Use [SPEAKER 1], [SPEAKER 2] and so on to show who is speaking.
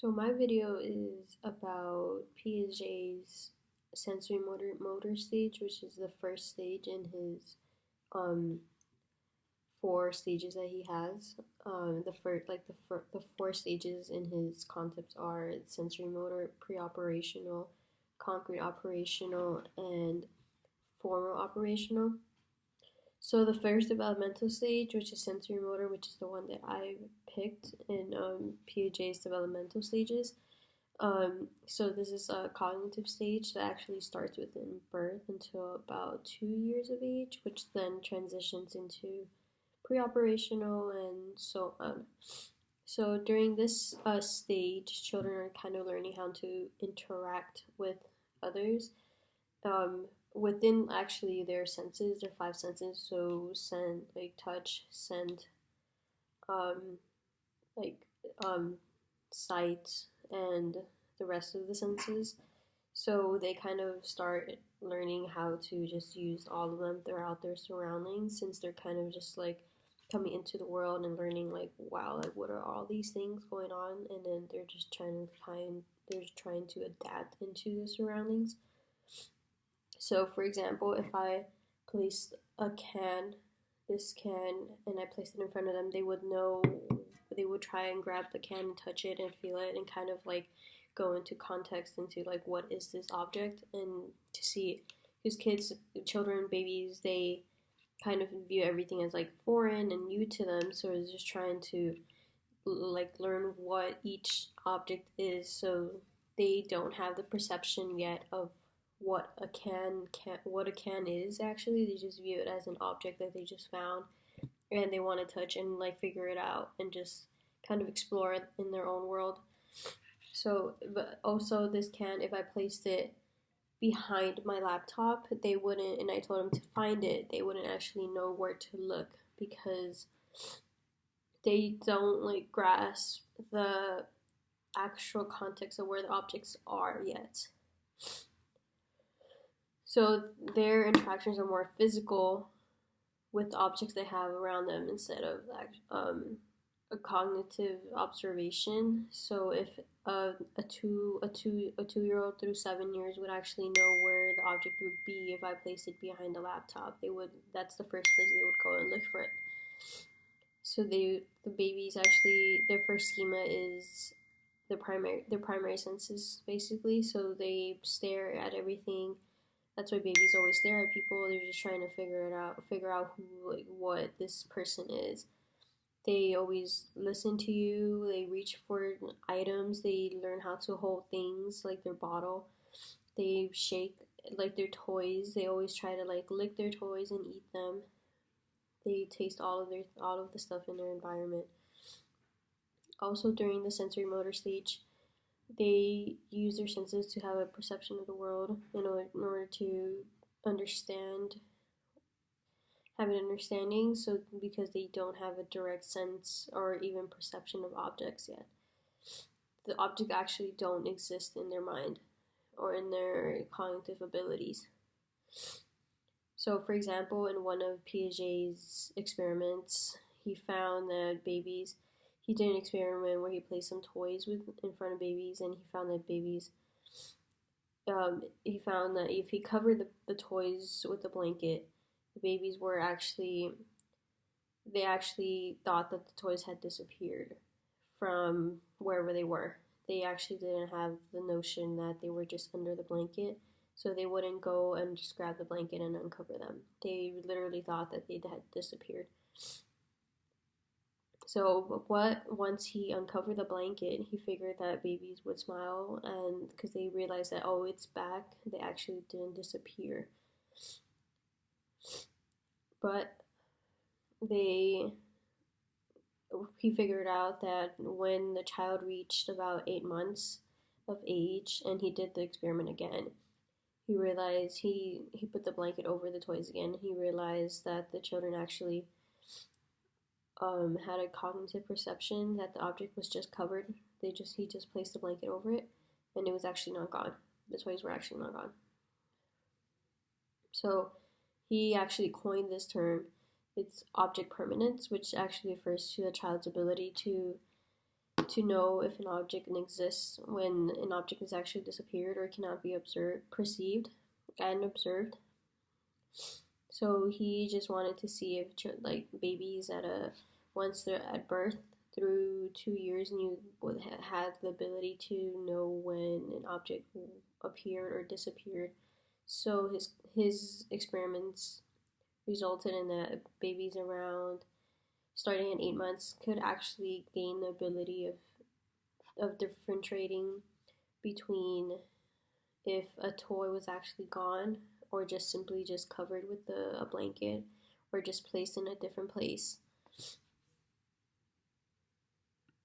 [SPEAKER 1] So my video is about Piaget's sensory motor stage, which is the first stage in his um four stages that he has. The first the four stages in his concepts are sensory motor, pre-operational, concrete operational, and formal operational. So the first developmental stage, which is sensory motor, which is the one that I picked in Piaget's developmental stages. So this is a cognitive stage that actually starts within birth until about 2 years of age, which then transitions into pre-operational and so on. So during this stage, children are kind of learning how to interact with others within actually their senses, their five senses. So scent, like touch, scent, um, like um, sight, and the rest of the senses. So they kind of start learning how to just use all of them throughout their surroundings, since they're kind of just like coming into the world and learning like, wow, like what are all these things going on, and then they're just trying to adapt into the surroundings. So for example, if I placed a can, this can, and I placed it in front of them, they would know, they would try and grab the can and touch it and feel it and kind of like go into context into like what is this object, and to see, because kids, children, babies, they kind of view everything as like foreign and new to them, so it's just trying to like learn what each object is, so they don't have the perception yet of what a can is actually. They just view it as an object that they just found, and they want to touch and like figure it out and just kind of explore it in their own world. So, but also this can, if I placed it behind my laptop, they wouldn't, and I told them to find it, they wouldn't actually know where to look, because they don't like grasp the actual context of where the objects are yet. So their interactions are more physical with the objects they have around them instead of a cognitive observation. So if a 2 year old through 7 years would actually know where the object would be if I placed it behind a laptop, they would, that's the first place they would go and look for it. So the babies actually, their first schema is their primary senses basically. So they stare at everything. That's why babies always stare at people. They're just trying to figure out who, like, what this person is. They always listen to you. They reach for items. They learn how to hold things like their bottle. They shake like their toys. They always try to like lick their toys and eat them. They taste all of the stuff in their environment. Also during the sensory motor stage, they use their senses to have a perception of the world in order to understand, have an understanding. So because they don't have a direct sense or even perception of objects yet, the objects actually don't exist in their mind or in their cognitive abilities. So for example, in one of Piaget's experiments, he found that babies, he did an experiment where he placed some toys in front of babies, and he found that if he covered the toys with a blanket, the babies were actually, they actually thought that the toys had disappeared from wherever they were. They actually didn't have the notion that they were just under the blanket, so they wouldn't go and just grab the blanket and uncover them. They literally thought that they had disappeared. So, what once he uncovered the blanket, he figured that babies would smile, and because they realized that, oh, it's back, they actually didn't disappear. But they he figured out that when the child reached about 8 months of age and he did the experiment again, he realized he put the blanket over the toys again. He realized that the children actually had a cognitive perception that the object was just covered. He just placed the blanket over it, and it was actually not gone. The toys were actually not gone. So he actually coined this term. It's object permanence, which actually refers to a child's ability to to know if an object exists when an object has actually disappeared or cannot be perceived and observed. So he just wanted to see if like babies once they're at birth through 2 years knew would had the ability to know when an object appeared or disappeared. So his experiments resulted in that babies around starting at 8 months could actually gain the ability of differentiating between if a toy was actually gone or just simply just covered with a blanket or just placed in a different place.